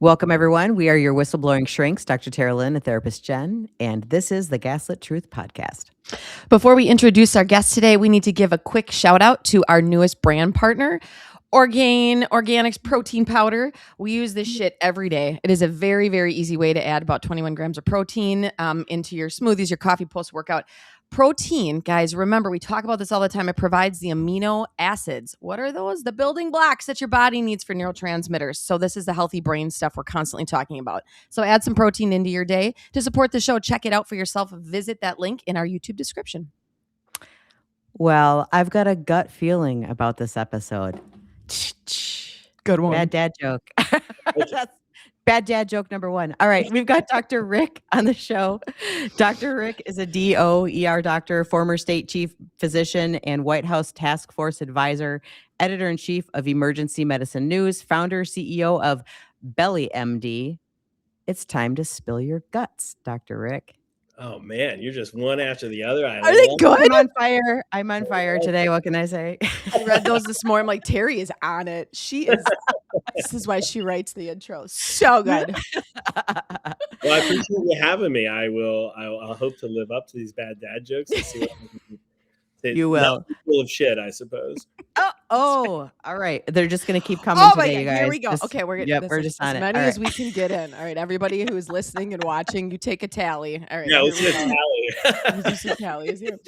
Welcome, everyone. We are your whistleblowing shrinks, Dr. Teralyn, a therapist, Jenn, and this is the Gaslit Truth Podcast. Before we introduce our guest today, we need to give a quick shout out to our newest brand partner, Orgain Organics Protein Powder. We use this shit every day. It is a very, very easy way to add about 21 grams of protein into your smoothies, your coffee post-workout. Protein, guys, remember, we talk about this all the time. It provides the amino acids. What are those? The building blocks that your body needs for neurotransmitters. So this is the healthy brain stuff we're constantly talking about. So add some protein into your day. To support the show, check it out for yourself. Visit that link in our YouTube description. Well, I've got a gut feeling about this episode. Good one. Bad dad joke. That's bad dad joke number one. All right, we've got Dr. Rick on the show. Dr. Rick is a DO, ER doctor, former state chief physician, and White House Task Force advisor, editor-in-chief of Emergency Medicine News, founder, CEO of Belly MD. It's time to spill your guts, Dr. Rick. Oh man, you're just one after the other. Are they good? I'm on fire. I'm on fire today. What can I say? I read those this morning. I'm like, Terry is on it. She is. This is why she writes the intro. So good. Well, I appreciate you having me. I'll hope to live up to these bad dad jokes and see what I can do. You will. Full of shit, I suppose. Oh, all right. They're just going to keep coming today, you guys. Here we go. Just, okay, we're getting. Yep, this we're is just on as it. many All as right. we can get in. All right, everybody who's listening and watching, you take a tally. All right. Yeah, let's here get we go. tally. Let's do some tallies here.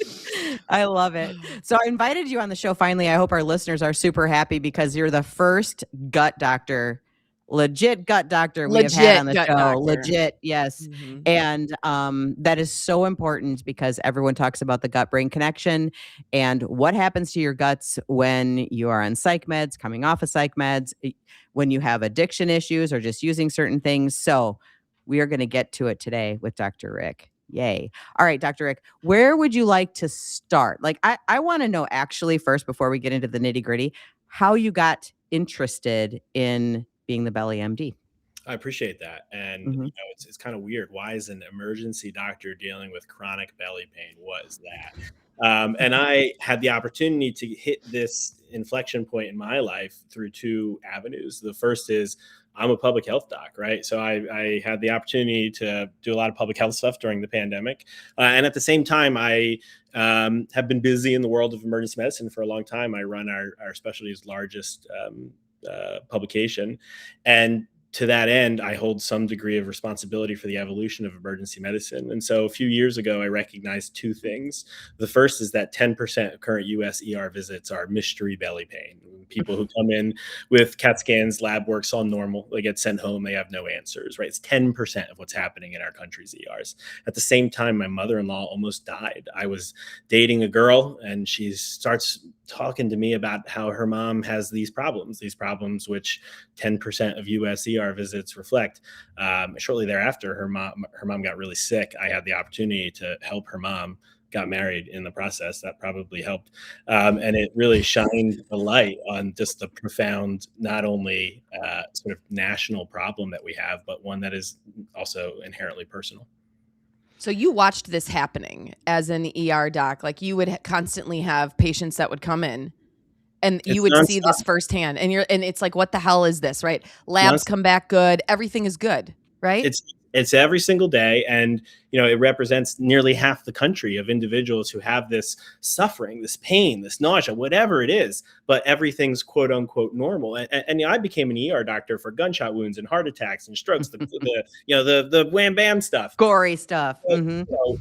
I love it. So I invited you on the show finally. I hope our listeners are super happy because you're the first gut doctor, legit gut doctor we have had on the show. Doctor. Legit, yes. Mm-hmm. And that is so important because everyone talks about the gut-brain connection and what happens to your guts when you are on psych meds, coming off of psych meds, when you have addiction issues or just using certain things. So we are going to get to it today with Dr. Rick. Yay. All right, Dr. Rick, where would you like to start? Like, I want to know actually first, before we get into the nitty gritty, how you got interested in being the Belly MD. I appreciate that. And you know, it's kind of weird. Why is an emergency doctor dealing with chronic belly pain? What is that? And I had the opportunity to hit this inflection point in my life through two avenues. The first is I'm a public health doc, right? So I had the opportunity to do a lot of public health stuff during the pandemic. And at the same time, I have been busy in the world of emergency medicine for a long time. I run our specialty's largest publication. And to that end, I hold some degree of responsibility for the evolution of emergency medicine. And so a few years ago, I recognized two things. The first is that 10% of current US ER visits are mystery belly pain. People who come in with CAT scans, lab work's all normal. They get sent home. They have no answers, right? It's 10% of what's happening in our country's ERs. At the same time, my mother-in-law almost died. I was dating a girl and she starts talking to me about how her mom has these problems which 10% of US ER visits reflect. Shortly thereafter, her mom got really sick. I had the opportunity to help her mom, got married in the process. That probably helped. And it really shined a light on just the profound, not only sort of national problem that we have, but one that is also inherently personal. So you watched this happening as an ER doc. Like you would constantly have patients that would come in and you would see this firsthand and it's like, what the hell is this, right? Labs come back good. Everything is good, right? It's every single day. And, you know, it represents nearly half the country of individuals who have this suffering, this pain, this nausea, whatever it is, but everything's quote unquote normal. And I became an ER doctor for gunshot wounds and heart attacks and strokes, the wham bam stuff. Gory stuff. You know,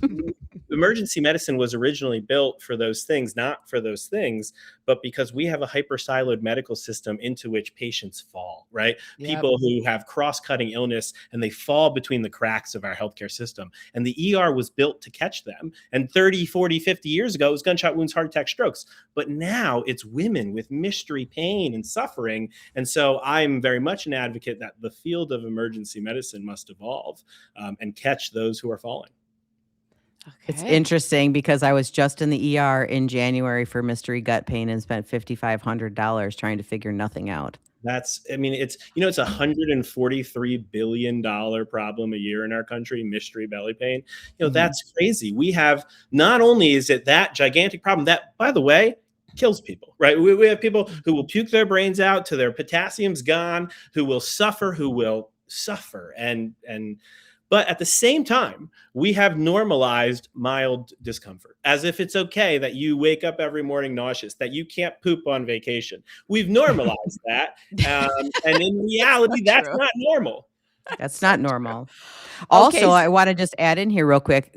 emergency medicine was originally built for those things, not for those things, but because we have a hyper-siloed medical system into which patients fall, right? Yep. People who have cross-cutting illness and they fall between the cracks of our healthcare system. And the ER was built to catch them. And 30, 40, 50 years ago, it was gunshot wounds, heart attack, strokes. But now it's women with mystery pain and suffering. And so I'm very much an advocate that the field of emergency medicine must evolve and catch those who are falling. Okay. It's interesting because I was just in the ER in January for mystery gut pain and spent $5,500 trying to figure nothing out. It's $143 billion problem a year in our country, mystery belly pain. That's crazy. We have, not only is it that gigantic problem that, by the way, kills people, right? We have people who will puke their brains out till their potassium's gone, who will suffer, who will suffer. But at the same time, we have normalized mild discomfort, as if it's okay that you wake up every morning nauseous, that you can't poop on vacation. We've normalized that. And in reality, that's not normal. That's not normal. Also, I want to just add in here real quick.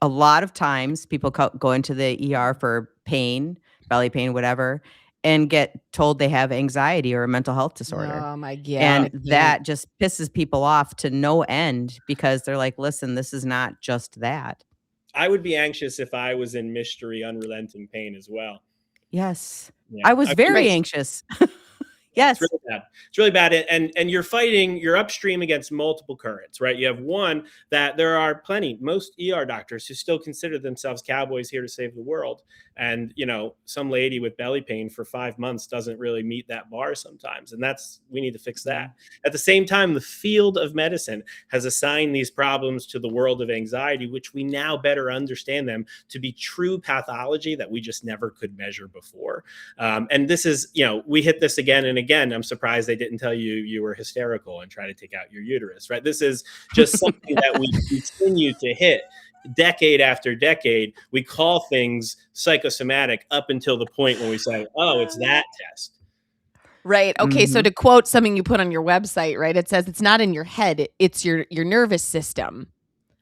A lot of times people go into the ER for pain, belly pain, whatever, and get told they have anxiety or a mental health disorder. Oh my God. And that just pisses people off to no end, because they're like, listen, this is not just that. I would be anxious if I was in mystery, unrelenting pain as well. Yes. Yeah. I was very anxious. Yes. It's really bad. And you're upstream against multiple currents, right? You have one that there are most ER doctors who still consider themselves cowboys here to save the world. And, some lady with belly pain for 5 months doesn't really meet that bar sometimes. And we need to fix that. At the same time, the field of medicine has assigned these problems to the world of anxiety, which we now better understand them to be true pathology that we just never could measure before. And this is, we hit this again and again. I'm surprised they didn't tell you were hysterical and try to take out your uterus, right? This is just something that we continue to hit decade after decade. We call things psychosomatic up until the point when we say, oh, it's that test. Right. Okay. So to quote something you put on your website, right, it says it's not in your head, it's your nervous system.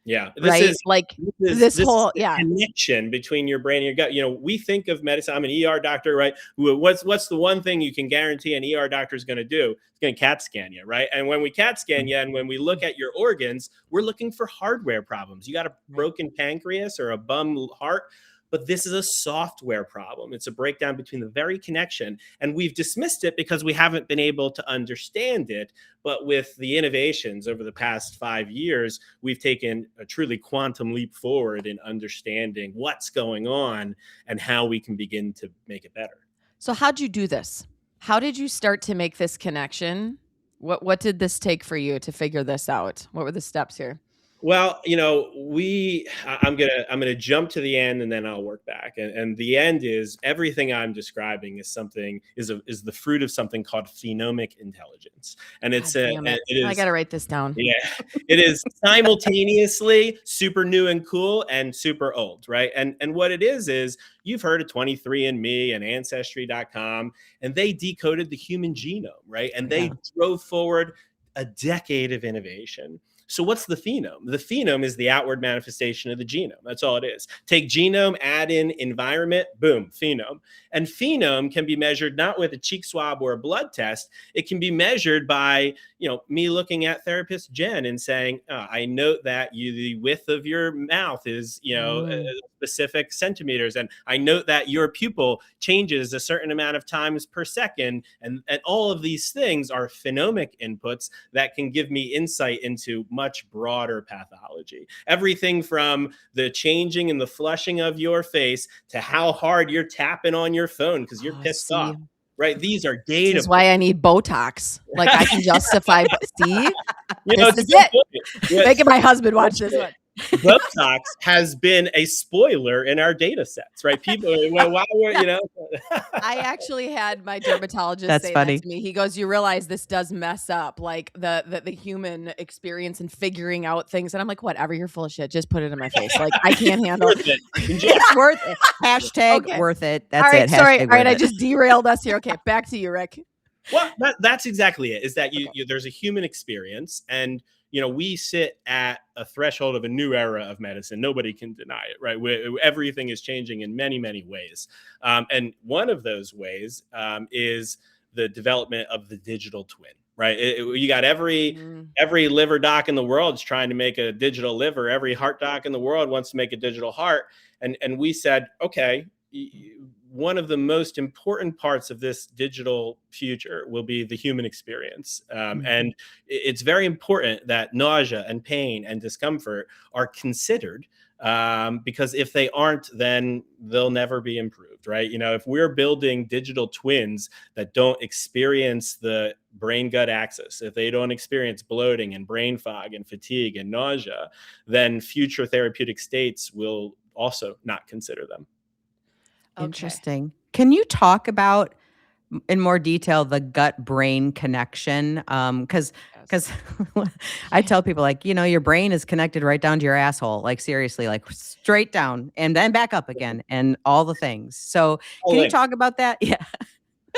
Yeah. This whole connection between your brain and your gut. We think of medicine. I'm an ER doctor, right? What's the one thing you can guarantee an ER doctor is going to do? It's going to CAT scan you, right? And when we CAT scan you and when we look at your organs, we're looking for hardware problems. You got a broken pancreas or a bum heart. But this is a software problem. It's a breakdown between the very connection. And we've dismissed it because we haven't been able to understand it. But with the innovations over the past 5 years, we've taken a truly quantum leap forward in understanding what's going on and how we can begin to make it better. So how'd you do this? How did you start to make this connection? What did this take for you to figure this out? What were the steps here? Well, I'm gonna jump to the end and then I'll work back. And the end is everything I'm describing is the fruit of something called phenomic intelligence. And it is, I gotta write this down. Yeah, it is simultaneously super new and cool and super old, right? And what it is you've heard of 23andMe and Ancestry.com, and they decoded the human genome, right? And they drove forward a decade of innovation. So what's the phenome? The phenome is the outward manifestation of the genome. That's all it is. Take genome, add in environment, boom, phenome. And phenome can be measured not with a cheek swab or a blood test. It can be measured by, me looking at therapist Jenn and saying, I note that the width of your mouth is, specific centimeters. And I note that your pupil changes a certain amount of times per second. And all of these things are phenomic inputs that can give me insight into much broader pathology. Everything from the changing and the flushing of your face to how hard you're tapping on your phone because you're pissed off. Right. These are data. This is why I need Botox. Like I can justify. See, this is it. Making my husband watch this one. Botox has been a spoiler in our data sets, right? People, I actually had my dermatologist say that to me. He goes, "You realize this does mess up like the human experience and figuring out things." And I'm like, "Whatever, you're full of shit. Just put it in my face. Like I can't handle it. It's worth it." Hashtag worth it. That's all right, it. Sorry. All right, I just derailed us here. Okay, back to you, Rick. Well, that's exactly it. Is that there's a human experience, and we sit at a threshold of a new era of medicine. Nobody can deny it, right? Everything is changing in many, many ways. And one of those ways is the development of the digital twin, right? You got every liver doc in the world is trying to make a digital liver. Every heart doc in the world wants to make a digital heart. And we said, okay, one of the most important parts of this digital future will be the human experience. And it's very important that nausea and pain and discomfort are considered because if they aren't, then they'll never be improved, right? If we're building digital twins that don't experience the brain-gut axis, if they don't experience bloating and brain fog and fatigue and nausea, then future therapeutic states will also not consider them. Interesting. Can you talk about in more detail the gut-brain connection? Because I tell people, like, your brain is connected right down to your asshole, like seriously, like straight down and then back up again and all the things. So can you talk about that? Yeah.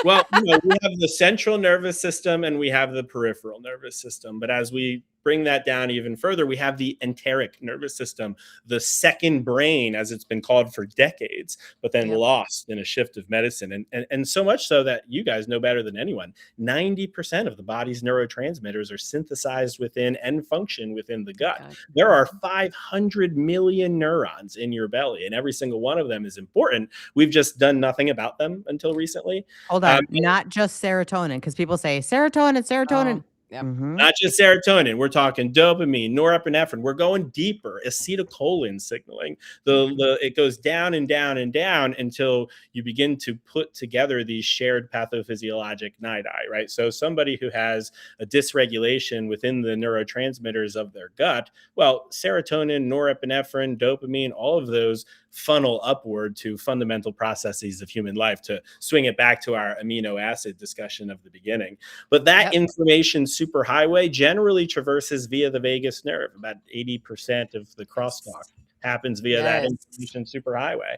Well, we have the central nervous system and we have the peripheral nervous system. But as we bring that down even further, we have the enteric nervous system, the second brain, as it's been called for decades, but then lost in a shift of medicine. And so much so that you guys know better than anyone, 90% of the body's neurotransmitters are synthesized within and function within the gut. There are 500 million neurons in your belly, and every single one of them is important. We've just done nothing about them until recently. Hold on, not just serotonin, because people say serotonin. Not just serotonin. We're talking dopamine, norepinephrine. We're going deeper. Acetylcholine signaling. It goes down and down and down until you begin to put together these shared pathophysiologic nidi, right? So somebody who has a dysregulation within the neurotransmitters of their gut, well, serotonin, norepinephrine, dopamine, all of those funnel upward to fundamental processes of human life, to swing it back to our amino acid discussion of the beginning. But that inflammation superhighway generally traverses via the vagus nerve. About 80% of the crosstalk happens via that inflammation superhighway.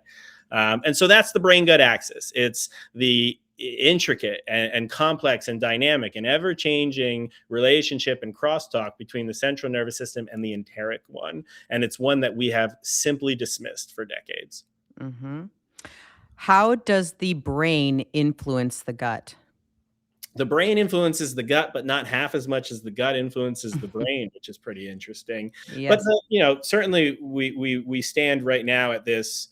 And so that's the brain-gut axis. It's the intricate and complex and dynamic and ever-changing relationship and crosstalk between the central nervous system and the enteric one. And it's one that we have simply dismissed for decades. How does the brain influence the gut? The brain influences the gut, but not half as much as the gut influences the brain, which is pretty interesting. But certainly we stand right now at this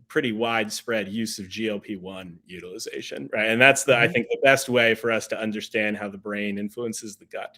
pretty widespread use of GLP-1 utilization, right? And that's I think the best way for us to understand how the brain influences the gut.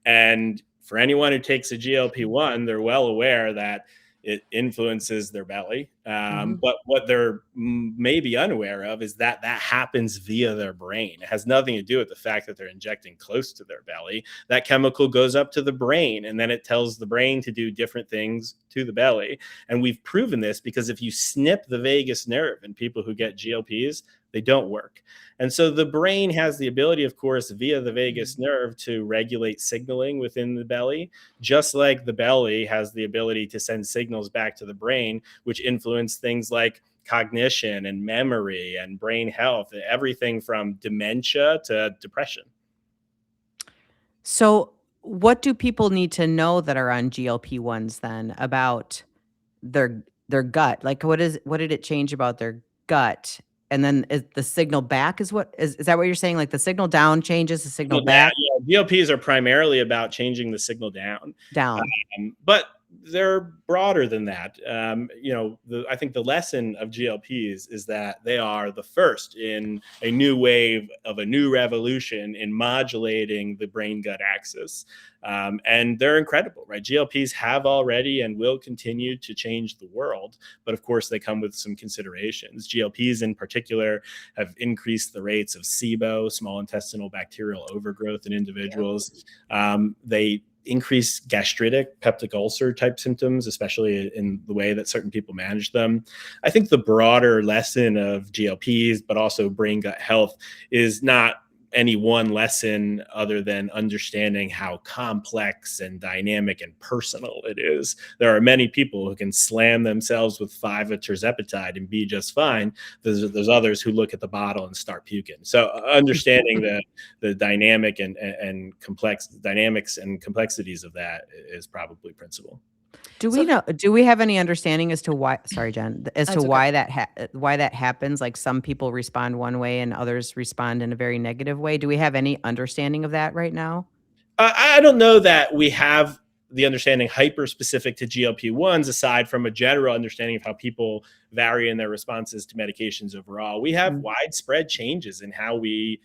And for anyone who takes a GLP-1, they're well aware that it influences their belly. But what they're maybe unaware of is that happens via their brain. It has nothing to do with the fact that they're injecting close to their belly. That chemical goes up to the brain, and then it tells the brain to do different things to the belly. And we've proven this because if you snip the vagus nerve in people who get GLPs, they don't work. And so the brain has the ability, of course, via the vagus nerve to regulate signaling within the belly, just like the belly has the ability to send signals back to the brain, which influence things like cognition and memory and brain health, everything from dementia to depression. So what do people need to know that are on GLP-1s then about their gut? Like what did it change about their gut? And then is the signal back is that what you're saying? Like the signal down changes, the signal back? Yeah, GLPs are primarily about changing the signal down. But they're broader than that. I think the lesson of GLPs is that they are the first in a new wave of a new revolution in modulating the brain-gut axis. And they're incredible, right? GLPs have already and will continue to change the world. But of course, they come with some considerations. GLPs in particular have increased the rates of SIBO, small intestinal bacterial overgrowth in individuals. They increase gastritic, peptic ulcer type symptoms, especially in the way that certain people manage them. I think the broader lesson of GLPs, but also brain gut health, is not any one lesson other than understanding how complex and dynamic and personal it is. There are many people who can slam themselves with 5 of tirzepatide and be just fine. There's others who look at the bottle and start puking. So understanding the dynamic and complex dynamics and complexities of that is probably principal. Do we have any understanding as to why, sorry, Jen, why that happens? Like some people respond one way and others respond in a very negative way. Do we have any understanding of that right now? I don't know that we have the understanding hyper specific to GLP-1s, aside from a general understanding of how people vary in their responses to medications overall. We have widespread changes in how we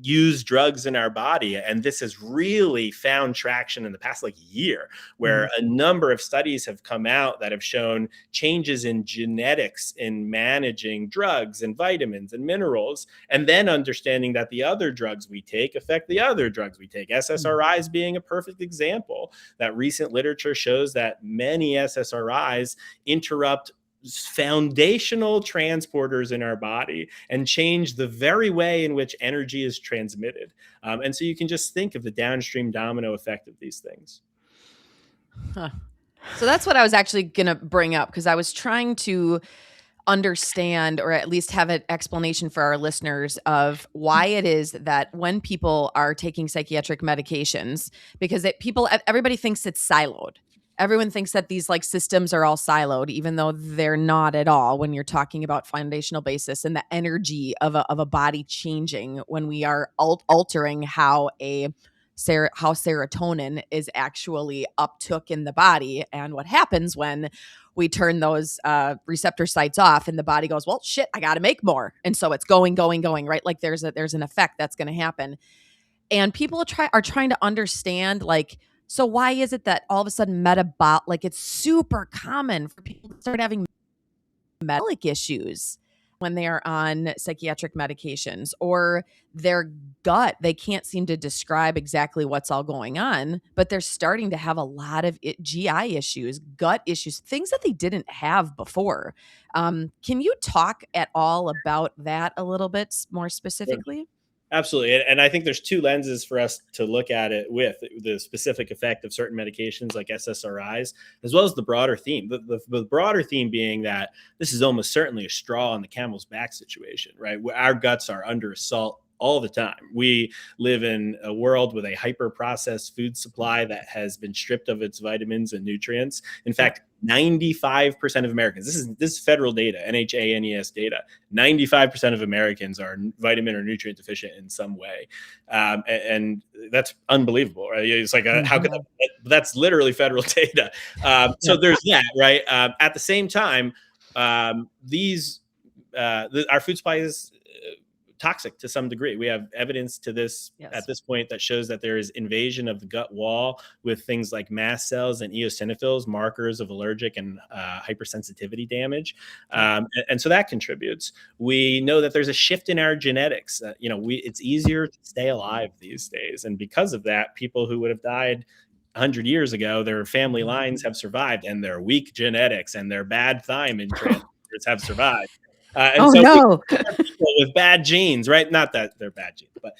use drugs in our body. And this has really found traction in the past year, where a number of studies have come out that have shown changes in genetics in managing drugs and vitamins and minerals, and then understanding that the other drugs we take affect the other drugs we take. SSRIs being a perfect example. That recent literature shows that many SSRIs interrupt foundational transporters in our body and change the very way in which energy is transmitted. And so you can just think of the downstream domino effect of these things. Huh. So that's what I was actually going to bring up, because I was trying to understand, or at least have an explanation for our listeners, of why it is that when people are taking psychiatric medications, because everybody thinks it's siloed. Everyone thinks that these like systems are all siloed, even though they're not at all when you're talking about foundational basis and the energy of a body changing when we are altering how serotonin is actually uptook in the body, and what happens when we turn those receptor sites off and the body goes, well, shit, I got to make more. And so it's going, right? Like there's an effect that's going to happen. And people are trying to understand, like, so why is it that all of a sudden like it's super common for people to start having metabolic issues when they are on psychiatric medications, or their gut, they can't seem to describe exactly what's all going on, but they're starting to have a lot of GI issues, gut issues, things that they didn't have before. Can you talk at all about that a little bit more specifically? Absolutely. And I think there's two lenses for us to look at it with: the specific effect of certain medications like SSRIs, as well as the broader theme. The broader theme being that this is almost certainly a straw on the camel's back situation, right? Our guts are under assault all the time. We live in a world with a hyper-processed food supply that has been stripped of its vitamins and nutrients. In fact, 95% of Americans, this is federal data, NHANES data, 95% of Americans are vitamin or nutrient deficient in some way. And that's unbelievable, right? It's like, how could that's literally federal data. So there's that, right? At the same time, our food supply is toxic to some degree. We have evidence to this at this point that shows that there is invasion of the gut wall with things like mast cells and eosinophils, markers of allergic and hypersensitivity damage. And so that contributes. We know that there's a shift in our genetics. It's easier to stay alive these days. And because of that, people who would have died 100 years ago, their family lines have survived, and their weak genetics and their bad thymin transfers have survived. People with bad genes, right? Not that they're bad genes, but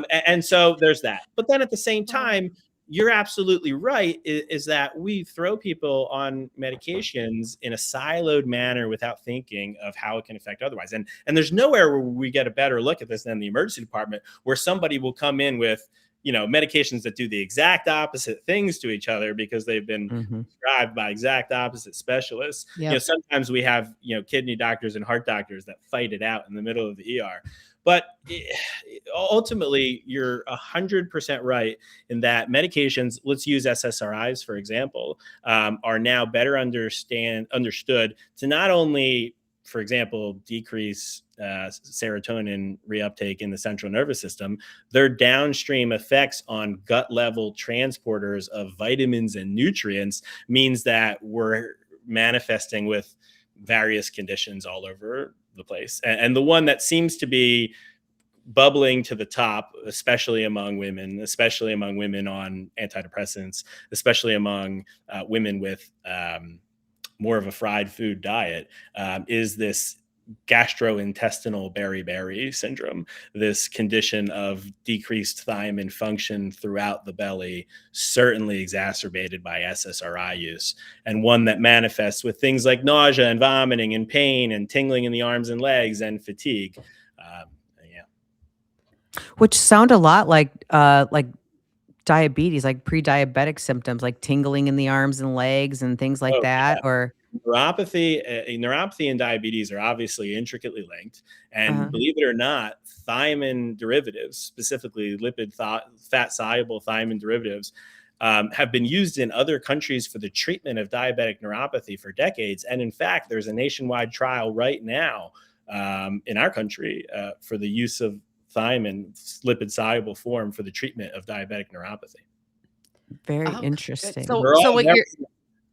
and so there's that. But then at the same time, you're absolutely right, is that we throw people on medications in a siloed manner without thinking of how it can affect otherwise. And there's nowhere where we get a better look at this than the emergency department, where somebody will come in with medications that do the exact opposite things to each other because they've been prescribed by exact opposite specialists. Yep. Sometimes we have, kidney doctors and heart doctors that fight it out in the middle of the ER. But ultimately, you're 100% right in that medications, let's use SSRIs, for example, are now better understood to not only, for example, decrease serotonin reuptake in the central nervous system. Their downstream effects on gut level transporters of vitamins and nutrients means that we're manifesting with various conditions all over the place. And the one that seems to be bubbling to the top, especially among women on antidepressants, especially among women with more of a fried food diet, is this gastrointestinal beriberi syndrome, this condition of decreased thiamine function throughout the belly, certainly exacerbated by SSRI use, and one that manifests with things like nausea and vomiting and pain and tingling in the arms and legs and fatigue. Which sound a lot like diabetes, like pre-diabetic symptoms, like tingling in the arms and legs and things like that. Yeah. Or neuropathy and diabetes are obviously intricately linked. And believe it or not, thiamine derivatives, specifically fat soluble thiamine derivatives, have been used in other countries for the treatment of diabetic neuropathy for decades. And in fact, there's a nationwide trial right now in our country for the use of thiamine, lipid soluble form, for the treatment of diabetic neuropathy. Very interesting. So what you're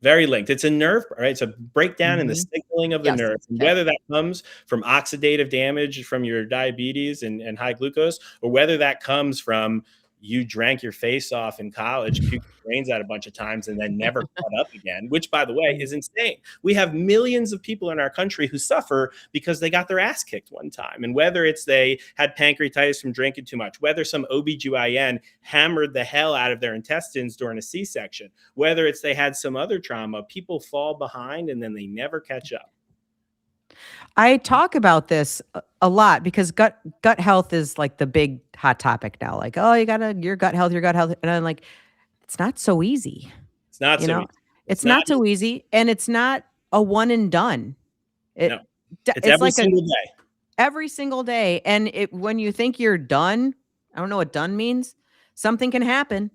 very linked. It's a nerve, right? It's a breakdown in the signaling of the nerve. And whether that comes from oxidative damage from your diabetes and high glucose, or whether that comes from you drank your face off in college, puked your brains out a bunch of times, and then never caught up again, which, by the way, is insane. We have millions of people in our country who suffer because they got their ass kicked one time. And whether it's they had pancreatitis from drinking too much, whether some OBGYN hammered the hell out of their intestines during a C-section, whether it's they had some other trauma, people fall behind and then they never catch up. I talk about this a lot because gut health is like the big hot topic now. Like, oh, your gut health. And I'm like, it's not so easy. It's not so easy. It's not so easy. And it's not a one and done. No. It's every like single day. Every single day. And when you think you're done, I don't know what done means. Something can happen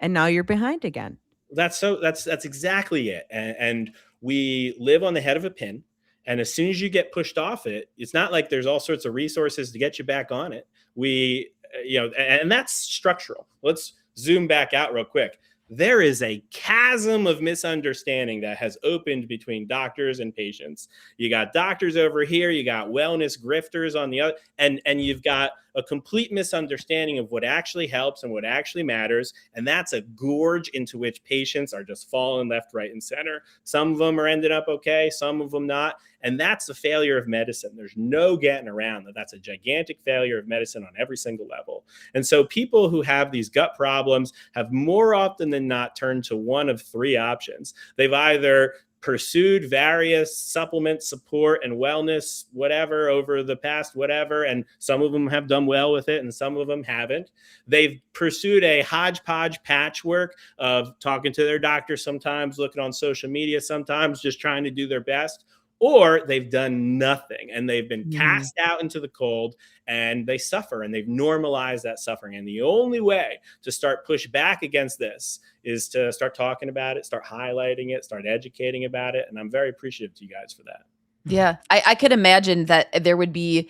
and now you're behind again. That's exactly it. And we live on the head of a pin. And as soon as you get pushed off it, it's not like there's all sorts of resources to get you back on it. And that's structural. Let's zoom back out real quick. There is a chasm of misunderstanding that has opened between doctors and patients. You got doctors over here, you got wellness grifters on the other, and you've got a complete misunderstanding of what actually helps and what actually matters. And that's a gorge into which patients are just falling left, right, and center. Some of them are ending up okay, some of them not. And that's the failure of medicine. There's no getting around that. That's a gigantic failure of medicine on every single level. And so people who have these gut problems have more often than not turned to one of three options. They've either pursued various supplement support and wellness, whatever, over the past whatever, and some of them have done well with it and some of them haven't. They've pursued a hodgepodge patchwork of talking to their doctor sometimes, looking on social media sometimes, just trying to do their best. Or they've done nothing and they've been cast out into the cold and they suffer and they've normalized that suffering. And the only way to start push back against this is to start talking about it, start highlighting it, start educating about it. And I'm very appreciative to you guys for that. Yeah, I could imagine that there would be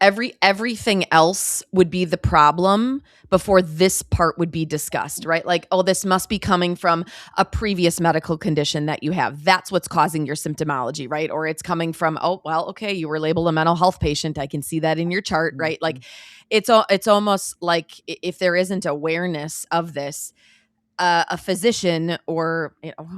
everything else would be the problem before this part would be discussed, right? Like, oh, this must be coming from a previous medical condition that you have. That's what's causing your symptomology, right? Or it's coming from, oh, well, okay, you were labeled a mental health patient. I can see that in your chart, right? Like, it's almost like if there isn't awareness of this, a physician or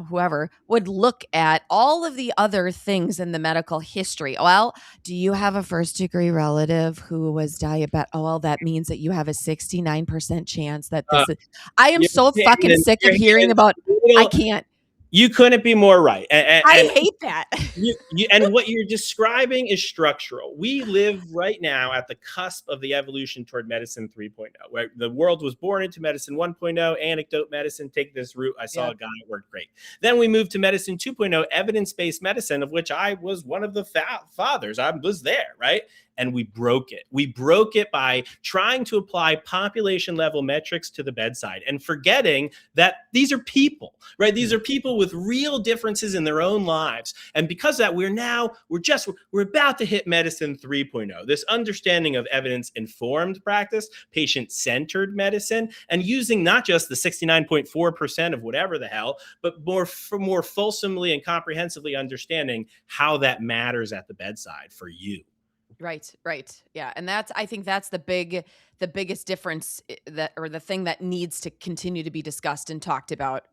whoever would look at all of the other things in the medical history. Well, do you have a first degree relative who was diabetic? Oh, well, that means that you have a 69% chance that this is. I am so fucking sick of hearing about. I can't. You couldn't be more right. I hate that. And what you're describing is structural. We live right now at the cusp of the evolution toward medicine 3.0, where the world was born into medicine 1.0, anecdote medicine, take this route. I saw a guy, it worked great. Then we moved to medicine 2.0, evidence-based medicine, of which I was one of the fathers. I was there, right? And we broke it. We broke it by trying to apply population level metrics to the bedside and forgetting that these are people, right? These are people with real differences in their own lives. And because of that, we're about to hit medicine 3.0, this understanding of evidence-informed practice, patient-centered medicine, and using not just the 69.4% of whatever the hell, but more fulsomely and comprehensively understanding how that matters at the bedside for you. Right. Yeah. And I think that's the biggest difference or the thing that needs to continue to be discussed and talked about.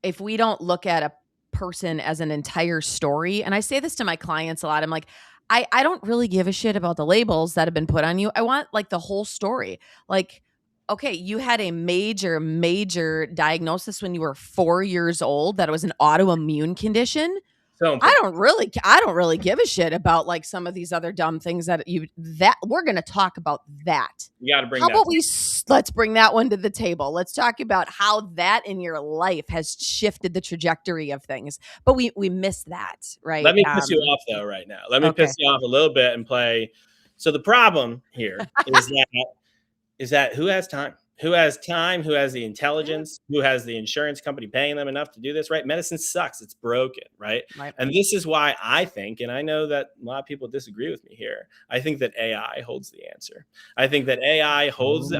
If we don't look at a person as an entire story, and I say this to my clients a lot, I'm like, I don't really give a shit about the labels that have been put on you. I want like the whole story. Like, okay, you had a major diagnosis when you were 4 years old that it was an autoimmune condition. So I don't really give a shit about like some of these other dumb things that we're going to talk about that. You got to bring. How about let's bring that one to the table. Let's talk about how that in your life has shifted the trajectory of things. But we miss that, right? Let me piss you off though right now. Let me piss you off a little bit and play. So the problem here is that who has time? Who has time? Who has the intelligence? Who has the insurance company paying them enough to do this, right? Medicine sucks. It's broken, right? And this is why I think, and I know that a lot of people disagree with me here, I think that AI holds the answer. I think that AI holds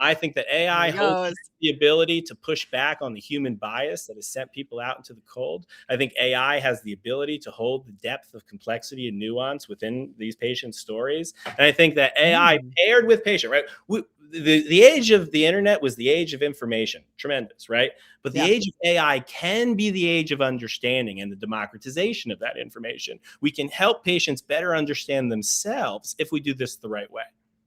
I think that AI holds the ability to push back on the human bias that has sent people out into the cold. I think AI has the ability to hold the depth of complexity and nuance within these patients' stories. And I think that AI paired with patient, right? the age of the internet was the age of information. Tremendous, right? But the Yeah. age of AI can be the age of understanding and the democratization of that information. We can help patients better understand themselves if we do this the right way.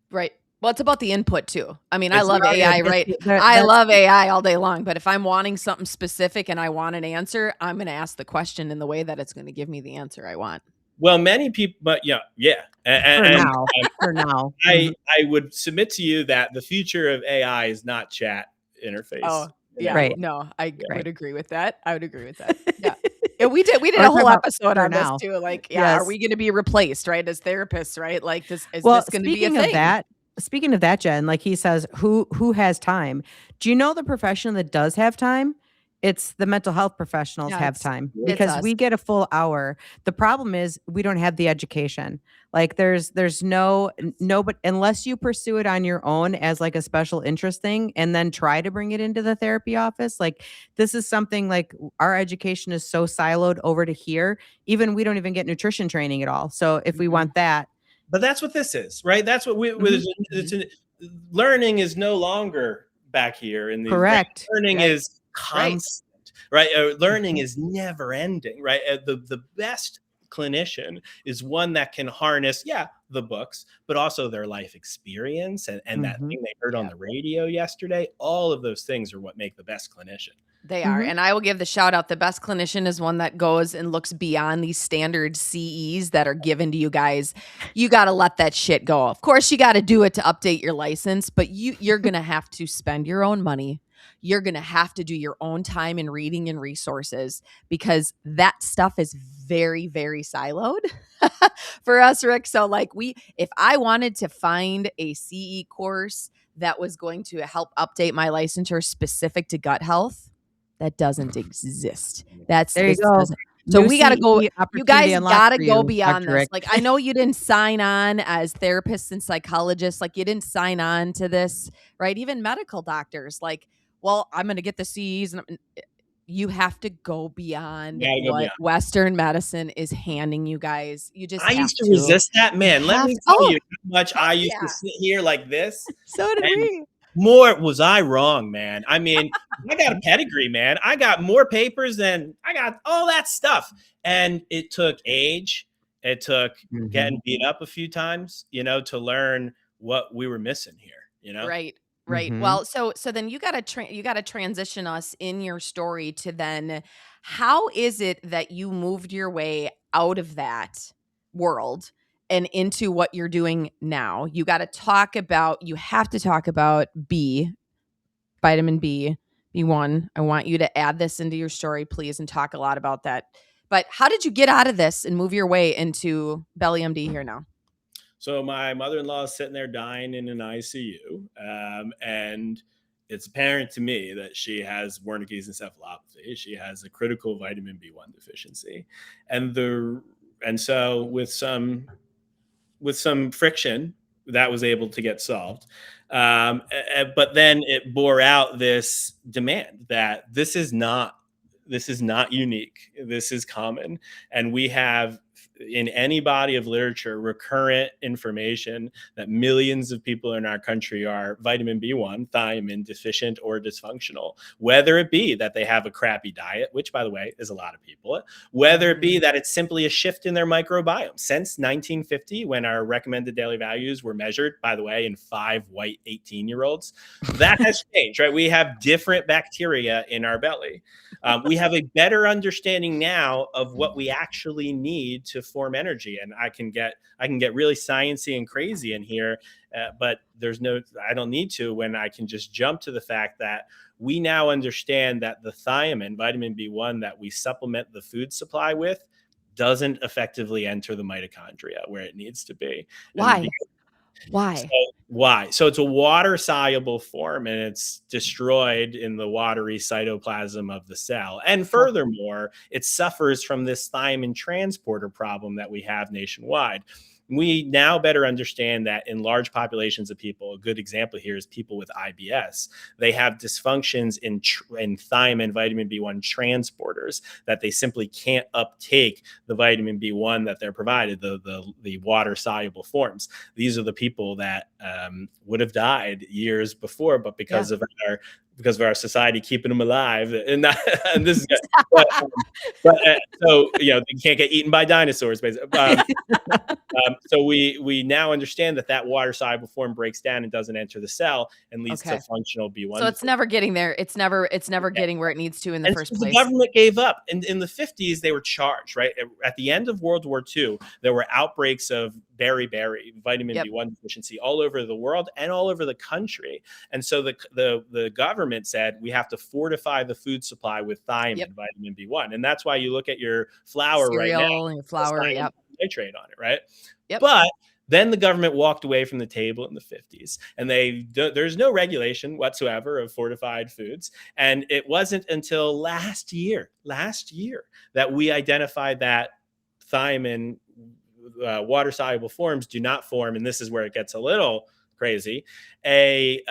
Right. Well, it's about the input too. I mean, I It's love about- AI, right? I love AI all day long, but if I'm wanting something specific and I want an answer, I'm going to ask the question in the way that it's going to give me the answer I want. Well, many people, but yeah. For now. I would submit to you that the future of AI is not chat interface. Oh, yeah. Right. No, I Right. would agree with that. I would agree with that. Yeah. Yeah, we did We're a talking whole about episode for on now. this too. Like, yeah, are Yes. we going to be replaced, right? As therapists, right? Like is Well, this going to be a thing? speaking of that, Jen, like he says, who has time? Do you know the profession that does have time? It's the mental health professionals Yeah, have it's- time it's because us. we get a full hour. The problem is we don't have the education. Like there's no, but unless you pursue it on your own as like a special interest thing and then try to bring it into the therapy office, like this is something like our education is so siloed over to here. Even we don't even get nutrition training at all. So if we Mhm. want that, But that's what this is, right? That's what learning is no longer back here in the correct. learning Right. is constant, right? Learning is never ending, right? The best clinician is one that can harness, the books, but also their life experience and that thing they heard on the radio yesterday. All of those things are what make the best clinician. They are. Mhm. And I will give the shout out. The best clinician is one that goes and looks beyond these standard CEs that are given to you guys. You got to let that shit go. Of course, you got to do it to update your license, but you're going to have to spend your own money. You're going to have to do your own time in reading and resources because that stuff is very, very siloed for us, Rick. So like if I wanted to find a CE course that was going to help update my licensure specific to gut health, that doesn't exist. There you go. So New we got to go. CE You opportunity guys unlocked got to for go you, beyond Dr. this. Rick. Like, I know you didn't sign on as therapists and psychologists. Like, you didn't sign on to this, right? Even medical doctors. Like, well, I'm going to get the CEs, and you have to go beyond what Western medicine is handing you guys. You just I used to resist that, man. Let me tell you how much I used to sit here like this. So did we. More was I wrong, man. I mean, I got a pedigree, man. I got more papers than I got all that stuff. And it took age. It took getting beat up a few times, to learn what we were missing here, Right. Right. Well, so then you got to transition us in your story to then how is it that you moved your way out of that world and into what you're doing now? You have to talk about vitamin B, B1. I want you to add this into your story, please, and talk a lot about that. But how did you get out of this and move your way into Belly MD here now? So my mother-in-law is sitting there dying in an ICU, and it's apparent to me that she has Wernicke's encephalopathy. She has a critical vitamin B1 deficiency, and so with some friction, that was able to get solved. But then it bore out this demand that this is not unique. This is common, and we have in any body of literature recurrent information that millions of people in our country are vitamin B1 thiamine deficient or dysfunctional, whether it be that they have a crappy diet, which by the way is a lot of people, whether it be that it's simply a shift in their microbiome. Since 1950, when our recommended daily values were measured, by the way, in 5 white 18-year-olds, that has changed, right? We have different bacteria in our belly. We have a better understanding now of what we actually need to form energy. And I can get really sciencey and crazy in here, but I don't need to when I can just jump to the fact that we now understand that the thiamine, vitamin B1 that we supplement the food supply with doesn't effectively enter the mitochondria where it needs to be. Why? Why? So it's a water soluble form and it's destroyed in the watery cytoplasm of the cell. And furthermore, it suffers from this thiamine transporter problem that we have nationwide. We now better understand that in large populations of people, a good example here is people with IBS. They have dysfunctions in thiamine, vitamin B1 transporters, that they simply can't uptake the vitamin B1 that they're provided, the water-soluble forms. These are the people that would have died years before, but because of our society keeping them alive, and this is good. So they can't get eaten by dinosaurs, basically. So we now understand that water soluble form breaks down and doesn't enter the cell and leads to functional B1. So it's never getting there. It's never getting where it needs to in the first place. The government gave up. In the 50s, they were charged, right? At the end of World War II, there were outbreaks of beriberi, vitamin B1 deficiency, all over the world and all over the country. And so the government said, we have to fortify the food supply with thiamine, vitamin B1. And that's why you look at your flour right now. Your flour, nitrate on it, right? Yep. But then the government walked away from the table in the 50s, and there's no regulation whatsoever of fortified foods. And it wasn't until last year that we identified that thiamine, water-soluble forms do not form, and this is where it gets a little crazy, a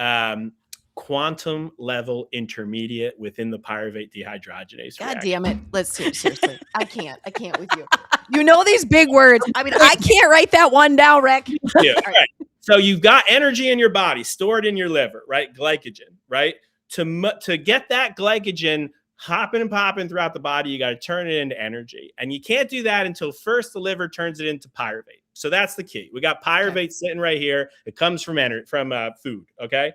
quantum level intermediate within the pyruvate dehydrogenase God reaction. damn it. Let's seriously. I can't with you. You know these big words. I mean, I can't write that one down, Rick. Yeah, right. So you've got energy in your body stored in your liver, right? Glycogen, right? To get that glycogen hopping and popping throughout the body, you got to turn it into energy. And you can't do that until first the liver turns it into pyruvate. So that's the key. We got pyruvate sitting right here. It comes from food, okay?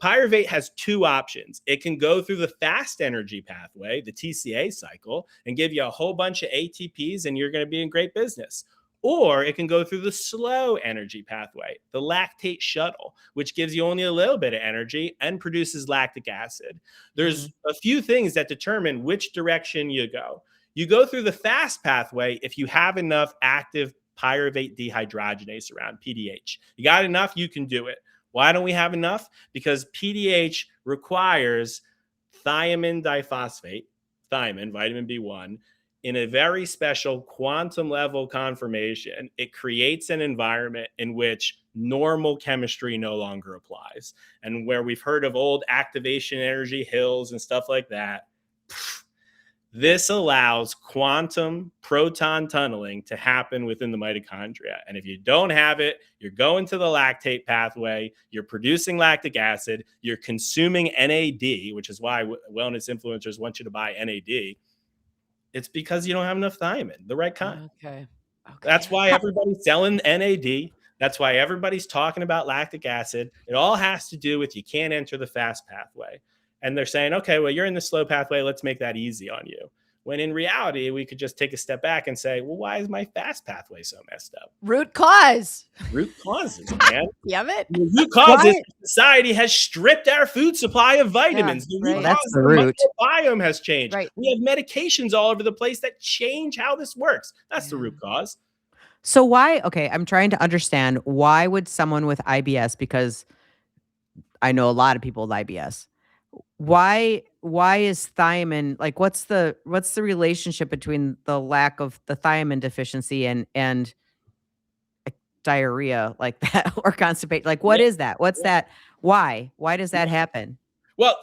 Pyruvate has two options. It can go through the fast energy pathway, the TCA cycle, and give you a whole bunch of ATPs, and you're going to be in great business. Or it can go through the slow energy pathway, the lactate shuttle, which gives you only a little bit of energy and produces lactic acid. There's a few things that determine which direction you go. You go through the fast pathway if you have enough active pyruvate dehydrogenase around, PDH. You got enough, you can do it. Why don't we have enough? Because PDH requires thiamine diphosphate, thiamine, vitamin B1, in a very special quantum level conformation. It creates an environment in which normal chemistry no longer applies. And where we've heard of old activation energy hills and stuff like that, this allows quantum proton tunneling to happen within the mitochondria. And if you don't have it, you're going to the lactate pathway, you're producing lactic acid, you're consuming NAD, which is why wellness influencers want you to buy NAD. It's because you don't have enough thiamine, the right kind. Okay. That's why everybody's selling NAD. That's why everybody's talking about lactic acid. It all has to do with you can't enter the fast pathway. And they're saying, okay, well, you're in the slow pathway. Let's make that easy on you. When in reality, we could just take a step back and say, well, why is my fast pathway so messed up? Root cause. Root causes, man. Damn it. The root cause is society has stripped our food supply of vitamins. Yeah, the root right. cause That's the root. microbiome has changed. Right. We have medications all over the place that change how this works. That's the root cause. So why, okay, I'm trying to understand, why would someone with IBS, because I know a lot of people with IBS, why is thiamine, like what's the relationship between the lack of the thiamine deficiency and diarrhea like that, or constipation? Like what is that? What's that? Why does that happen? Well,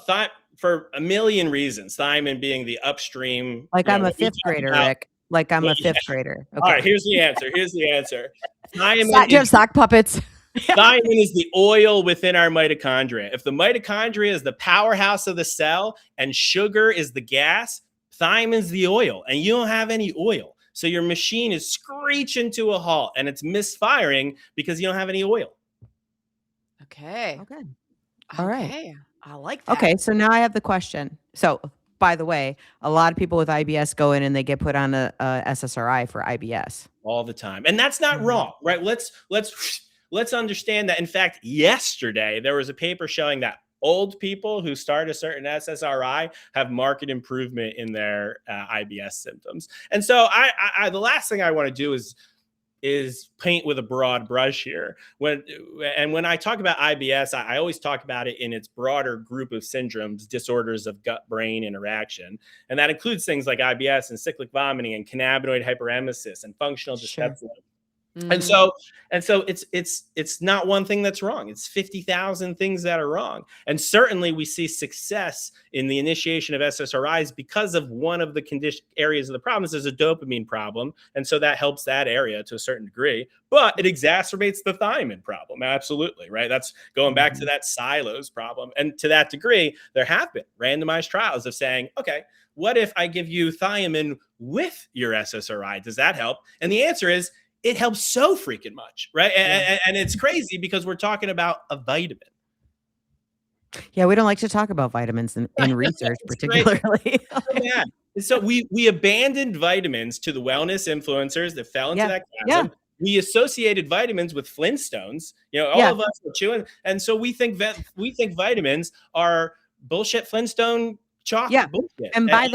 for a million reasons, thiamine being the upstream. Like I'm a fifth grader, Rick. Like I'm a fifth grader. Okay. All right, here's the answer. Thiamine Do you have sock puppets? Thiamine is the oil within our mitochondria. If the mitochondria is the powerhouse of the cell and sugar is the gas, thiamine's the oil, and you don't have any oil. So your machine is screeching to a halt and it's misfiring because you don't have any oil. Okay. All right. I like that. Okay, so now I have the question. So, by the way, a lot of people with IBS go in and they get put on a SSRI for IBS all the time, and that's not wrong, right? Let's understand that. In fact, yesterday there was a paper showing that old people who start a certain SSRI have marked improvement in their IBS symptoms. And so, the last thing I want to do is paint with a broad brush here. When I talk about IBS, I always talk about it in its broader group of syndromes, disorders of gut-brain interaction. And that includes things like IBS and cyclic vomiting and cannabinoid hyperemesis and functional dyspepsia. And so it's not one thing that's wrong. It's 50,000 things that are wrong. And certainly we see success in the initiation of SSRIs because of one of the areas of the problems is a dopamine problem. And so that helps that area to a certain degree, but it exacerbates the thiamine problem. Absolutely. Right. That's going back to that silos problem. And to that degree, there have been randomized trials of saying, okay, what if I give you thiamine with your SSRI? Does that help? And the answer is, it helps so freaking much, right? And it's crazy because we're talking about a vitamin. Yeah, we don't like to talk about vitamins in research, particularly. Yeah. So we abandoned vitamins to the wellness influencers that fell into that chasm. We associated vitamins with Flintstones. All of us are chewing, and so we think vitamins are bullshit Flintstone chocolate bullshit. And by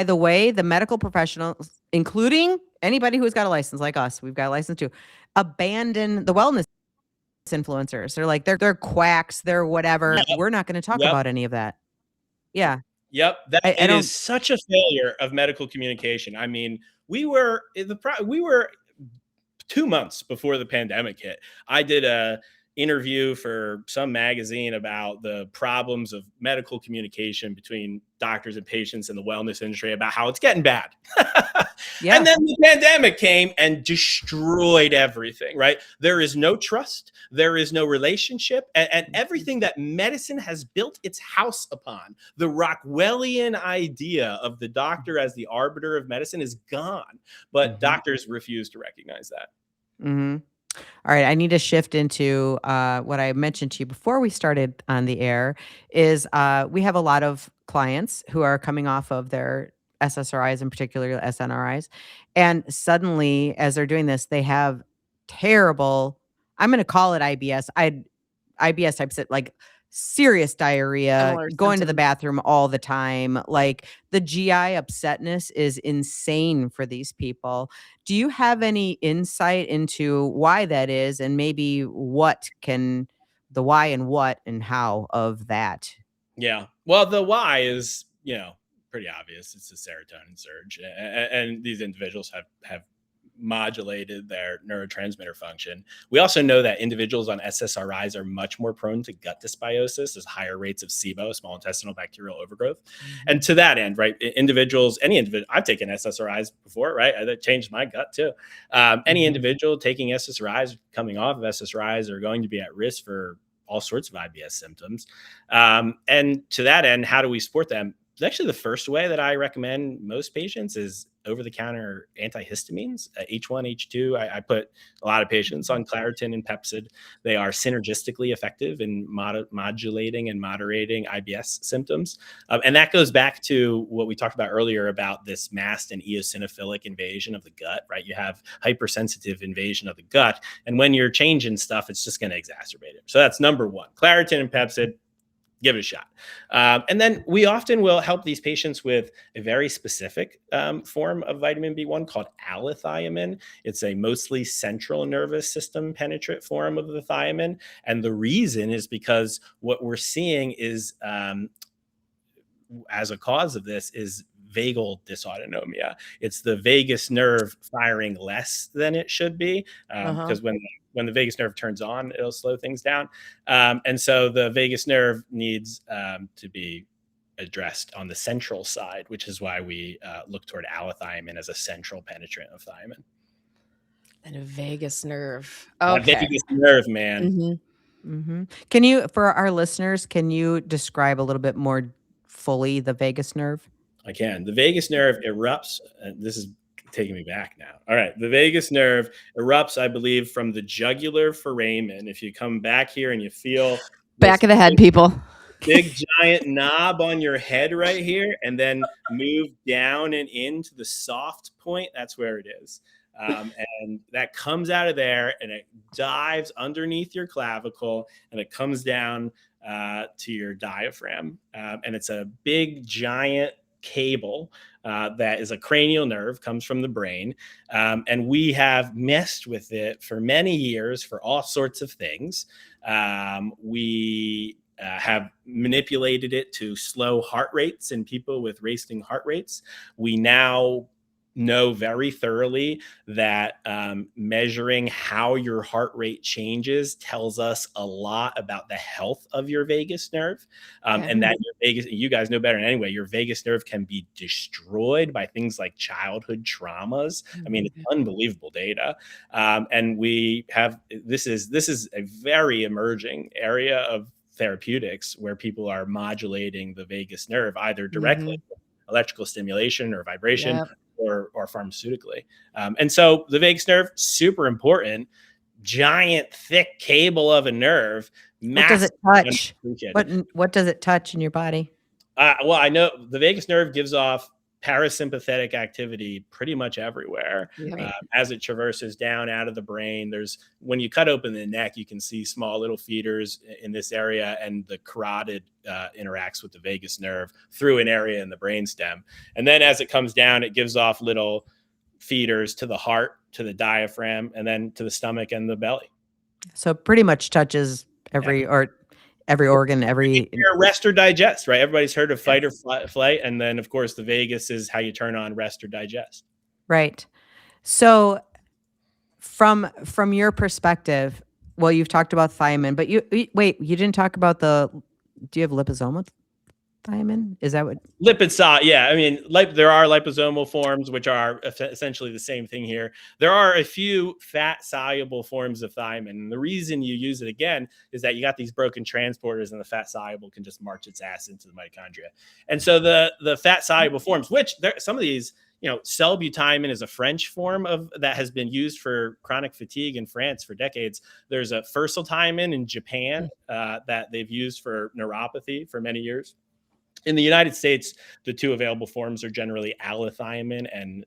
the way, the medical professionals, including anybody who's got a license like us, we've got a license too, abandon the wellness influencers. They're like, they're quacks, they're whatever. We're not going to talk about any of that. Yeah. Yep. It is such a failure of medical communication. I mean, we were 2 months before the pandemic hit. I did a interview for some magazine about the problems of medical communication between doctors and patients in the wellness industry, about how it's getting bad. And then the pandemic came and destroyed everything, right? There is no trust. There is no relationship. And everything that medicine has built its house upon, the Rockwellian idea of the doctor as the arbiter of medicine, is gone. But doctors refuse to recognize that. Mm-hmm. All right, I need to shift into what I mentioned to you before we started on the air is we have a lot of clients who are coming off of their SSRIs, in particular SNRIs, and suddenly as they're doing this, they have terrible, I'm going to call it IBS, IBS types of like serious diarrhea, going to the bathroom all the time. Like the GI upsetness is insane for these people. Do you have any insight into why that is, and maybe the why and what and how of that? Yeah. Well, the why is, pretty obvious. It's a serotonin surge. And these individuals have modulated their neurotransmitter function. We also know that individuals on SSRIs are much more prone to gut dysbiosis, as higher rates of SIBO, small intestinal bacterial overgrowth. And to that end, right, any individual, I've taken SSRIs before, right? That changed my gut too. Any individual taking SSRIs, coming off of SSRIs, are going to be at risk for all sorts of IBS symptoms. And to that end, how do we support them? Actually, the first way that I recommend most patients is over-the-counter antihistamines, H1, H2. I put a lot of patients on Claritin and Pepcid. They are synergistically effective in modulating and moderating IBS symptoms. And that goes back to what we talked about earlier about this mast and eosinophilic invasion of the gut, right? You have hypersensitive invasion of the gut. And when you're changing stuff, it's just going to exacerbate it. So that's number one. Claritin and Pepcid, give it a shot. And then we often will help these patients with a very specific form of vitamin B1 called allithiamine. It's a mostly central nervous system penetrant form of the thiamine. And the reason is because what we're seeing is, as a cause of this, is vagal dysautonomia. It's the vagus nerve firing less than it should be, because when the vagus nerve turns on, it'll slow things down. And so the vagus nerve needs to be addressed on the central side, which is why we look toward allithiamine as a central penetrant of thiamine. And a vagus nerve. Okay. Vagus nerve, man. Can you, for our listeners, can you describe a little bit more fully the vagus nerve? I can. The vagus nerve erupts. This is taking me back now. All right. The vagus nerve erupts, I believe, from the jugular foramen. If you come back here and you feel back of the head, people, big giant knob on your head right here, and then move down and into the soft point, that's where it is. And that comes out of there and it dives underneath your clavicle and it comes down to your diaphragm. And it's a big giant cable that is a cranial nerve, comes from the brain. And we have messed with it for many years for all sorts of things. We have manipulated it to slow heart rates in people with racing heart rates. We now know very thoroughly that measuring how your heart rate changes tells us a lot about the health of your vagus nerve. And that your vagus, you guys know better than anyway, your vagus nerve can be destroyed by things like childhood traumas. I mean, it's unbelievable data. And we have, this is a very emerging area of therapeutics where people are modulating the vagus nerve either directly, electrical stimulation or vibration, or pharmaceutically. And so the vagus nerve, super important, giant, thick cable of a nerve. What does it touch? What does it touch in your body? Well, I know the vagus nerve gives off parasympathetic activity pretty much everywhere. As it traverses down out of the brain. When you cut open the neck, you can see small little feeders in this area, and the carotid interacts with the vagus nerve through an area in the brainstem. And then as it comes down, it gives off little feeders to the heart, to the diaphragm, and then to the stomach and the belly. So it pretty much touches every organ, every rest or digest, right? Everybody's heard of fight or flight. And then of course the vagus is how you turn on rest or digest. Right. So from your perspective, well, you've talked about thiamine, but you didn't talk about do you have liposomal thiamine? Is that what? Yeah. I mean, there are liposomal forms, which are essentially the same thing here. There are a few fat soluble forms of thiamine. And the reason you use it again is that you got these broken transporters, and the fat soluble can just march its ass into the mitochondria. And so the fat soluble forms, which some of these, cellbutymine is a French form that has been used for chronic fatigue in France for decades. There's a fursaltymine in Japan that they've used for neuropathy for many years. In the United States, the two available forms are generally allithiamine and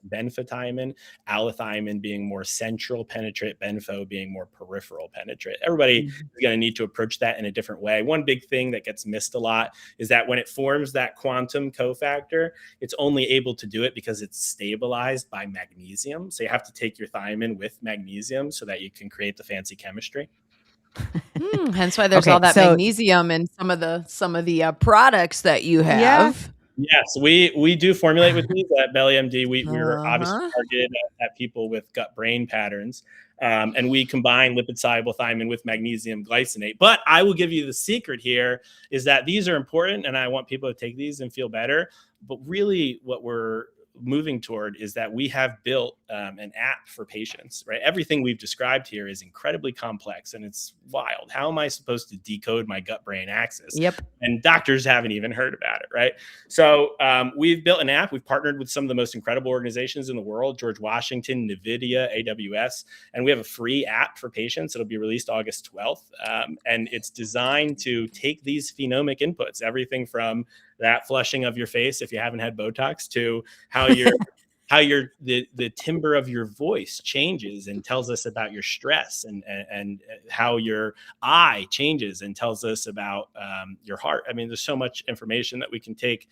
benfotiamine. Allithiamine being more central penetrate, benfo being more peripheral penetrate. Everybody is going to need to approach that in a different way. One big thing that gets missed a lot is that when it forms that quantum cofactor, it's only able to do it because it's stabilized by magnesium. So you have to take your thiamine with magnesium so that you can create the fancy chemistry. Hence why there's all that magnesium in some of the products that you have. Yes, we do formulate with these at BellyMD. We're obviously targeted at people with gut-brain patterns, and we combine lipid-soluble thiamine with magnesium glycinate. But I will give you the secret here is that these are important, and I want people to take these and feel better. But really, what we're moving toward is that we have built an app for patients, right? Everything we've described here is incredibly complex, and it's wild. How am I supposed to decode my gut-brain axis? Yep. And doctors haven't even heard about it, right? So we've built an app. We've partnered with some of the most incredible organizations in the world, George Washington, NVIDIA, AWS, and we have a free app for patients. It'll be released August 12th, and it's designed to take these phenomic inputs, everything from that flushing of your face if you haven't had Botox to how the timbre of your voice changes and tells us about your stress, and how your eye changes and tells us about your heart. I mean, there's so much information that we can take.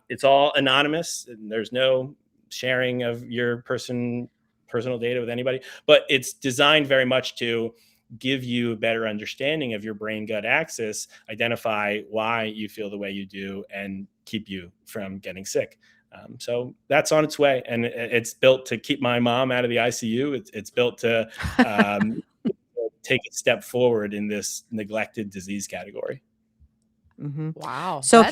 It's all anonymous, and there's no sharing of your personal data with anybody, but it's designed very much to give you a better understanding of your brain-gut axis, identify why you feel the way you do, and keep you from getting sick. So that's on its way, and it's built to keep my mom out of the ICU. It's built to take a step forward in this neglected disease category. Mm-hmm. Wow. So if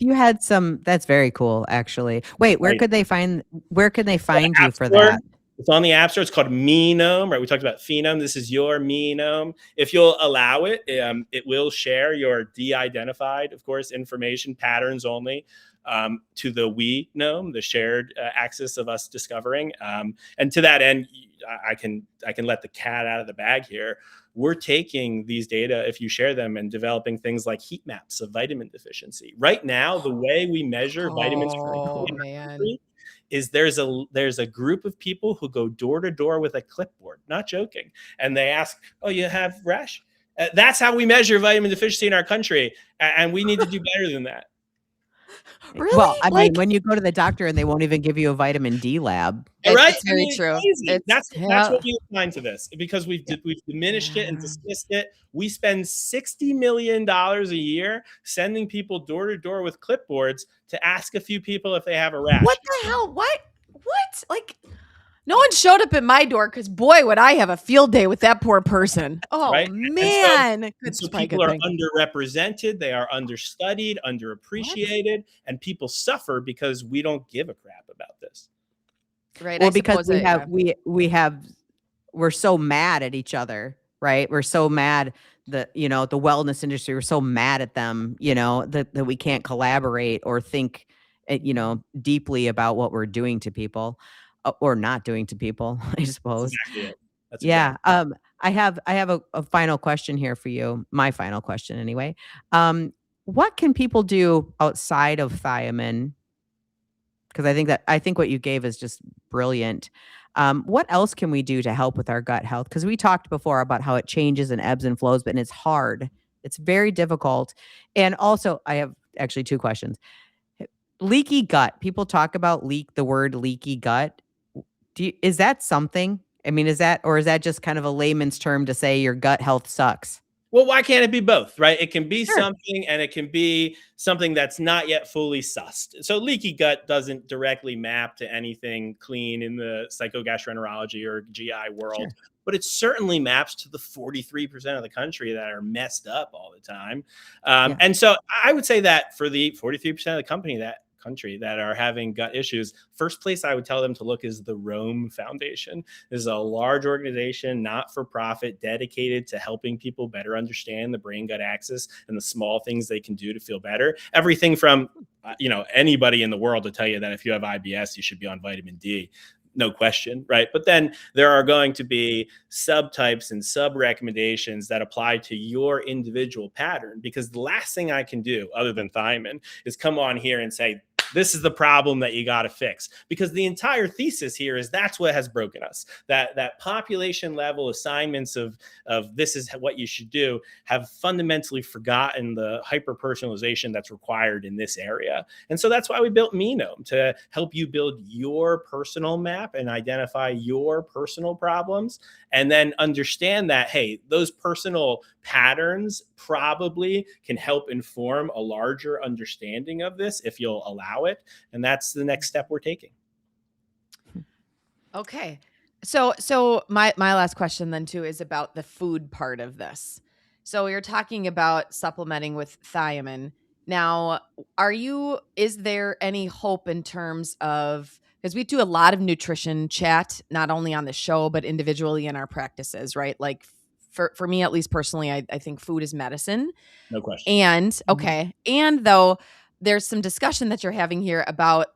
you had some, that's very cool, actually. Wait, where could they find you for that? It's on the App Store. It's called Menome, right? We talked about phenome. This is your Menome. If you'll allow it, it will share your de-identified, of course, information, patterns only, to the we gnome, the shared axis of us discovering. And to that end, I can let the cat out of the bag here. We're taking these data, if you share them, and developing things like heat maps of vitamin deficiency. Right now, the way we measure vitamins is there's a group of people who go door to door with a clipboard, not joking, and they ask, "Oh, you have rash?" That's how we measure vitamin deficiency in our country, and we need to do better than that. Really? Well, I mean, when you go to the doctor and they won't even give you a vitamin D lab. Right? It's very true. Crazy. That's yeah. what we assign to this, because we've diminished it and dismissed it. We spend $60 million a year sending people door to door with clipboards to ask a few people if they have a rash. What the hell? What? Like, no one showed up at my door because, boy, would I have a field day with that poor person. Oh, right? man. So people are underrepresented. They are understudied, underappreciated, and people suffer because we don't give a crap about this. Right. Well, because we're so mad at each other, right? We're so mad that, the wellness industry, we're so mad at them, that we can't collaborate or think, deeply about what we're doing to people or not doing to people, I suppose. That's exactly it. Yeah. I have a final question here for you. My final question anyway. What can people do outside of thiamine? Because I think what you gave is just brilliant. What else can we do to help with our gut health? Because we talked before about how it changes and ebbs and flows, but it's hard. It's very difficult. And also, I have actually two questions. Leaky gut. People talk about the word leaky gut. Is that something? I mean, is that just kind of a layman's term to say your gut health sucks? Well, why can't it be both, right? It can be something, and it can be something that's not yet fully sussed. So leaky gut doesn't directly map to anything clean in the psychogastroenterology or GI world, but it certainly maps to the 43% of the country that are messed up all the time. And so I would say that for the 43% of the country that are having gut issues, first place I would tell them to look is the Rome Foundation. This is a large organization, not for profit, dedicated to helping people better understand the brain-gut axis and the small things they can do to feel better. Everything from, anybody in the world to tell you that if you have IBS, you should be on vitamin D. No question, right? But then there are going to be subtypes and sub-recommendations that apply to your individual pattern, because the last thing I can do other than thiamine is come on here and say, this is the problem that you got to fix, because the entire thesis here is that's what has broken us. That population level assignments of this is what you should do have fundamentally forgotten the hyper personalization that's required in this area. And so that's why we built Menome, to help you build your personal map and identify your personal problems, and then understand that, hey, those personal patterns probably can help inform a larger understanding of this if you'll allow it. And that's the next step we're taking. Okay. So my last question then too is about the food part of this. So you're talking about supplementing with thiamine. Now, is there any hope in terms of, because we do a lot of nutrition chat, not only on the show, but individually in our practices, right? Like for me, at least personally, I think food is medicine. No question. And and though there's some discussion that you're having here about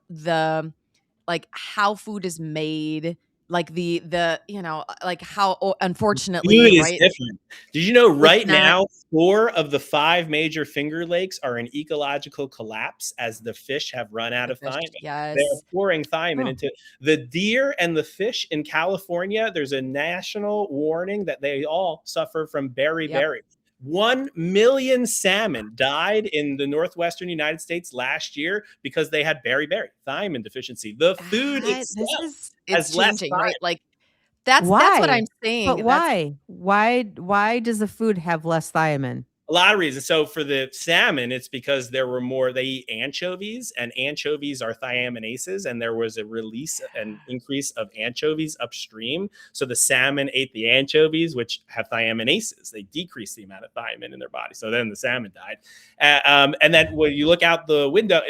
how food is made, like like how, unfortunately, food is right? different. Did you know now 4 of the 5 major Finger Lakes are in ecological collapse as the fish have run out of thiamine? Yes. They're pouring thiamine into the deer and the fish in California. There's a national warning that they all suffer from beriberi. 1 million salmon died in the northwestern United States last year because they had beriberi, thiamine deficiency. The food itself has changing, less, right? Like that's what I'm saying. But why? Why does the food have less thiamine? A lot of reasons. So for the salmon, it's because they eat anchovies, and anchovies are thiaminases, and there was an increase of anchovies upstream. So the salmon ate the anchovies, which have thiaminases. They decrease the amount of thiamine in their body. So then the salmon died. And then when you look out the window,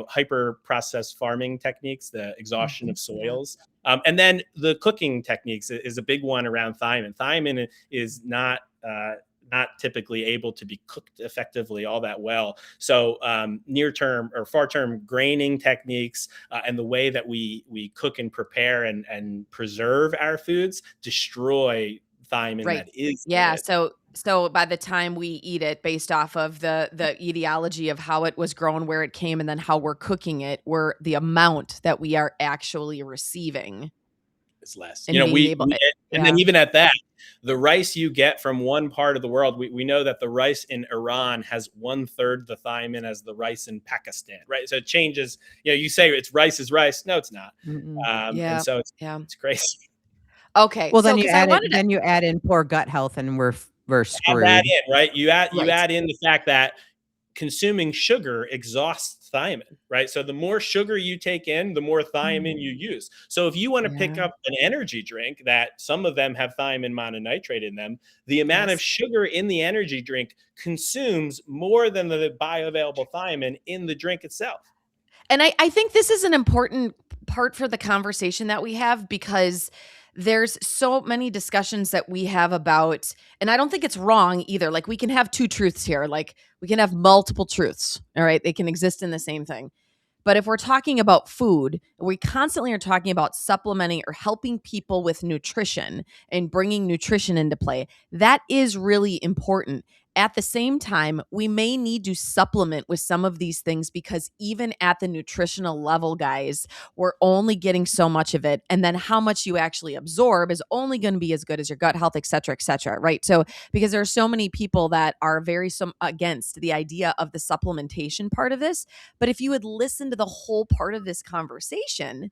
hyper processed farming techniques, the exhaustion of soils. And then the cooking techniques is a big one around thiamine. Thiamine is not typically able to be cooked effectively all that well. So near term or far term graining techniques and the way that we cook and prepare and preserve our foods destroy thiamine that is. Yeah. So by the time we eat it, based off of the etiology of how it was grown, where it came, and then how we're cooking it, the amount that we are actually receiving. is less. And You know, yeah. then even at that, the rice you get from one part of the world, we know that the rice in Iran has 1/3 the thiamine as the rice in Pakistan, right? So it changes. You know, you say it's rice is rice. No, it's not. Yeah. And so Yeah. it's crazy. Okay. Well, so then you 'cause I add wanted it, to then you add in poor gut health, and we're Add screwed. that in, right? You Right. add in the fact that consuming sugar exhausts thiamine, right? So the more sugar you take in, the more thiamine you use. So if you want to pick Yeah. up an energy drink that some of them have thiamine mononitrate in them, the amount of Yes. sugar in the energy drink consumes more than the bioavailable thiamine in the drink itself. And I think this is an important part for the conversation that we have, because there's so many discussions that we have about, and I don't think it's wrong either. Like, we can have two truths here. Like, we can have multiple truths. All right. They can exist in the same thing. But if we're talking about food, we constantly are talking about supplementing or helping people with nutrition and bringing nutrition into play. That is really important. At the same time, we may need to supplement with some of these things, because even at the nutritional level, guys, we're only getting so much of it. And then how much you actually absorb is only going to be as good as your gut health, et cetera, right? So, because there are so many people that are very against the idea of the supplementation part of this. But if you would listen to the whole part of this conversation,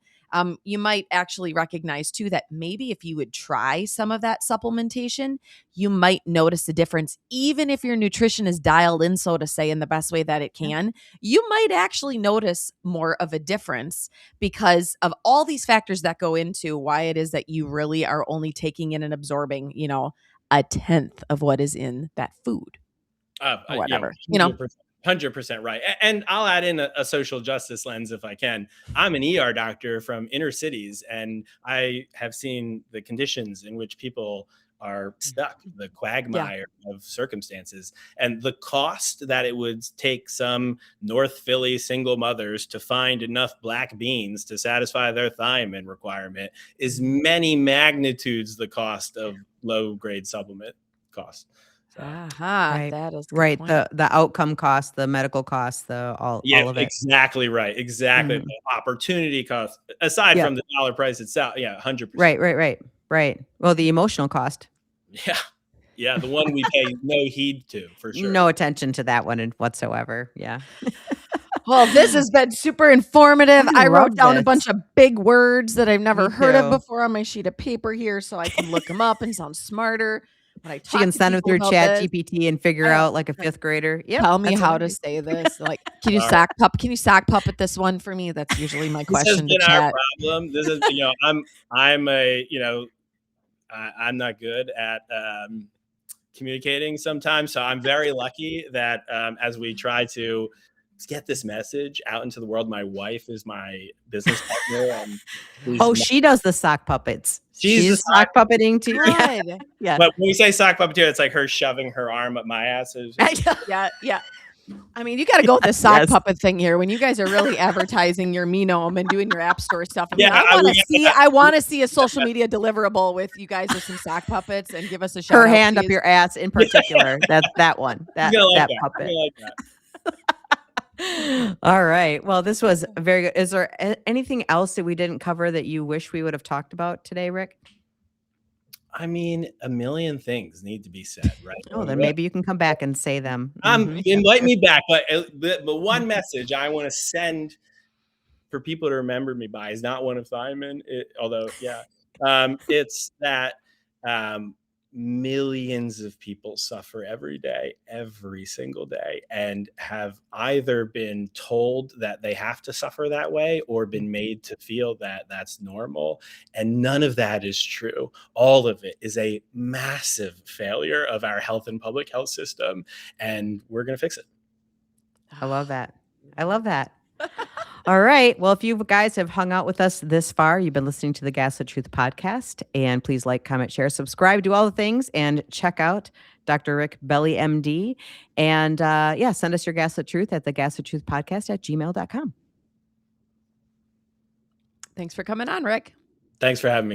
you might actually recognize too that maybe if you would try some of that supplementation, you might notice a difference. Even if your nutrition is dialed in, so to say, in the best way that it can, you might actually notice more of a difference, because of all these factors that go into why it is that you really are only taking in and absorbing, you know, 1/10 of what is in that food. Or whatever, you know. 100% right. And I'll add in a social justice lens if I can. I'm an ER doctor from inner cities, and I have seen the conditions in which people are stuck, the quagmire of circumstances, and the cost that it would take some North Philly single mothers to find enough black beans to satisfy their thiamine requirement is many magnitudes the cost of low grade supplement costs. So. Right. That is Right. The outcome cost, the medical cost, all of it. Exactly right. Exactly. The opportunity cost, aside from the dollar price itself. Yeah, 100%. Right. Well, the emotional cost. Yeah. The one we pay no heed to, for sure. No attention to that one whatsoever. Yeah. Well, this has been super informative. I wrote down a this. bunch of big words that I've never Me heard of too. before on my sheet of paper here, so I can look them up and sound smarter when I talk She can to send it people through about Chat this. GPT and figure out like a fifth grader. Yep, Tell me that's how what I to do. say this. Like, can you Sorry. can you sock puppet this one for me? That's usually my This has question to been our Chat. problem. This is, I'm not good at communicating sometimes. So I'm very lucky that as we try to get this message out into the world, my wife is my business partner. And she does the sock puppets. She's the sock puppeting too. Good. Yeah. But when we say sock puppeteer, it's like her shoving her arm up my ass. Yeah. I mean, you got to go with the sock puppet thing here. When you guys are really advertising your Menome and doing your app store stuff, I want to see a social media deliverable with you guys with some sock puppets, and give us a shout. Her hand up your ass in particular. That's that one. That puppet. Like that. All right. Well, this was very good. Is there anything else that we didn't cover that you wish we would have talked about today, Rick? I mean, a million things need to be said, right? Oh, then maybe you can come back and say them. Invite me back. But the one message I want to send for people to remember me by is not one of thiamine. It's that millions of people suffer every single day, and have either been told that they have to suffer that way or been made to feel that that's normal. And none of that is true. All of it is a massive failure of our health and public health system, and we're going to fix it. I love that. All right. Well, if you guys have hung out with us this far, you've been listening to the Gaslit Truth Podcast, and please like, comment, share, subscribe, do all the things, and check out Dr. Rick Belly, MD. And send us your Gaslit Truth at the Gaslit Truth Podcast at gmail.com. Thanks for coming on, Rick. Thanks for having me.